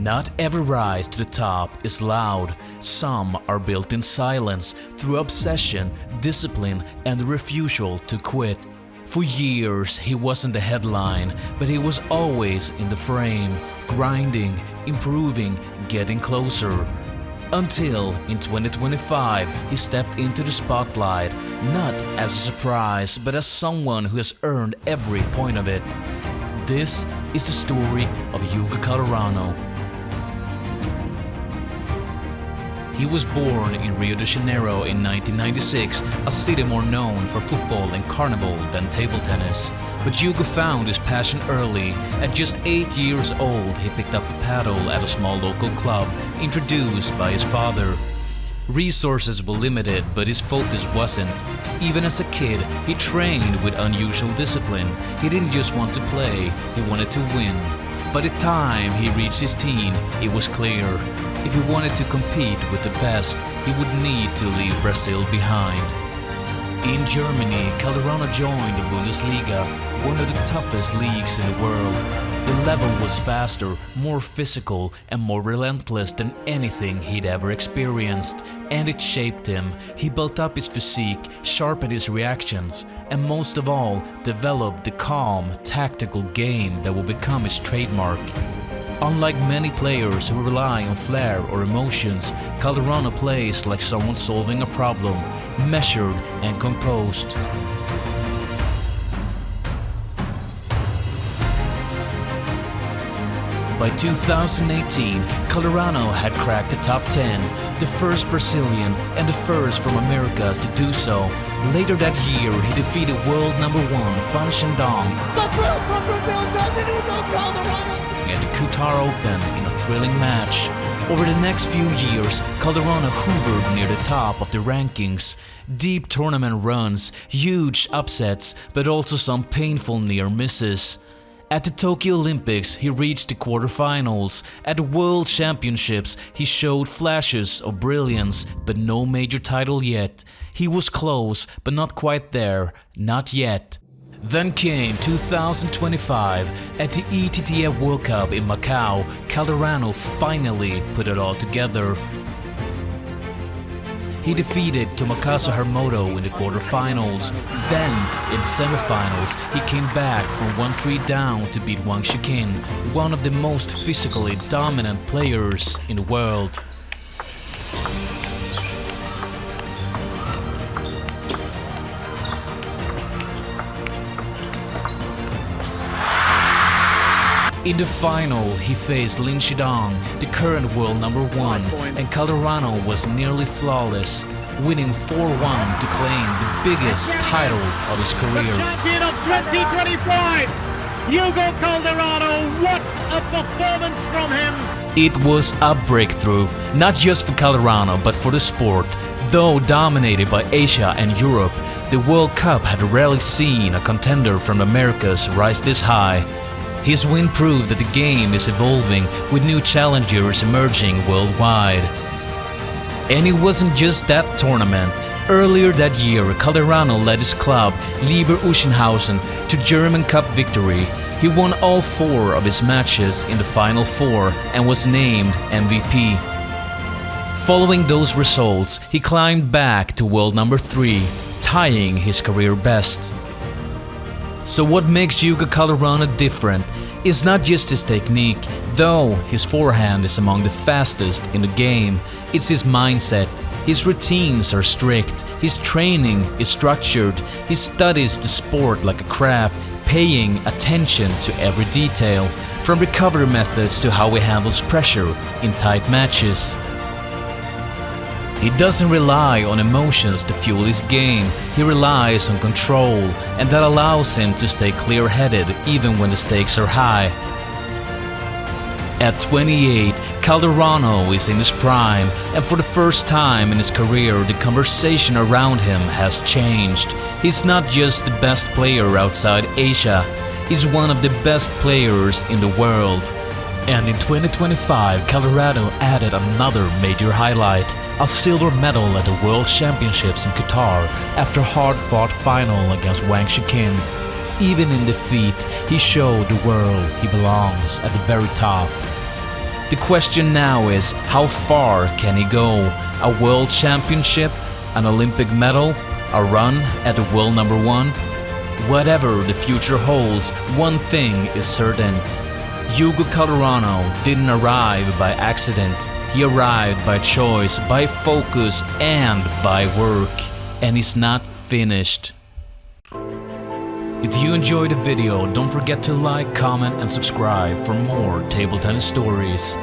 Not every rise to the top is loud. Some are built in silence through obsession, discipline, and the refusal to quit. For years, he wasn't the headline, but he was always in the frame, grinding, improving, getting closer. Until in 2025, he stepped into the spotlight, not as a surprise, but as someone who has earned every point of it. This is the story of Hugo Calderano. He was born in Rio de Janeiro in 1996, a city more known for football and carnival than table tennis. But Hugo found his passion early. At just 8 years old, he picked up a paddle at a small local club, introduced by his father. Resources were limited, but his focus wasn't. Even as a kid, he trained with unusual discipline. He didn't just want to play, he wanted to win. By the time he reached his teen, it was clear. If he wanted to compete with the best, he would need to leave Brazil behind. In Germany, Calderano joined the Bundesliga, one of the toughest leagues in the world. The level was faster, more physical, and more relentless than anything he'd ever experienced. And it shaped him. He built up his physique, sharpened his reactions, and most of all, developed the calm, tactical game that will become his trademark. Unlike many players who rely on flair or emotions, Calderano plays like someone solving a problem, measured and composed. By 2018, Calderano had cracked the top 10, the first Brazilian and the first from Americas to do so. Later that year, he defeated world number 1 Fan Shandong from Brazil does it, Hugo Calderano! At the Qatar Open in a thrilling match. Over the next few years, Calderano hovered near the top of the rankings. Deep tournament runs, huge upsets, but also some painful near misses. At the Tokyo Olympics, he reached the quarterfinals. At the World Championships, he showed flashes of brilliance, but no major title yet. He was close, but not quite there, not yet. Then came 2025. At the ITTF World Cup in Macau, Calderano finally put it all together. He defeated Tomokazu Harmoto in the quarterfinals. Then, in semifinals, he came back from 1-3 down to beat Wang Shiqin, one of the most physically dominant players in the world. In the final, he faced Lin Shidong, the current world number 1, and Calderano was nearly flawless, winning 4-1 to claim the biggest title of his career. The champion of 2025, Hugo Calderano, what a performance from him! It was a breakthrough, not just for Calderano but for the sport. Though dominated by Asia and Europe, the World Cup had rarely seen a contender from the Americas rise this high. His win proved that the game is evolving, with new challengers emerging worldwide. And it wasn't just that tournament. Earlier that year, Calderano led his club, Leverkusen, to German Cup victory. He won all 4 of his matches in the Final Four and was named MVP. Following those results, he climbed back to world number 3, tying his career best. So what makes Hugo Calderano different is not just his technique, though his forehand is among the fastest in the game. It's his mindset. His routines are strict, his training is structured, he studies the sport like a craft, paying attention to every detail, from recovery methods to how he handles pressure in tight matches. He doesn't rely on emotions to fuel his game, he relies on control, and that allows him to stay clear-headed even when the stakes are high. At 28, Calderano is in his prime, and for the first time in his career, the conversation around him has changed. He's not just the best player outside Asia, he's one of the best players in the world. And in 2025, Calderano added another major highlight. A silver medal at the World Championships in Qatar after a hard-fought final against Wang Shiqin. Even in defeat, he showed the world he belongs at the very top. The question now is, how far can he go? A world championship? An Olympic medal? A run at the world #1? Whatever the future holds, one thing is certain. Hugo Calderano didn't arrive by accident. He arrived by choice, by focus and by work. And he's not finished. If you enjoyed the video, don't forget to like, comment and subscribe for more table tennis stories.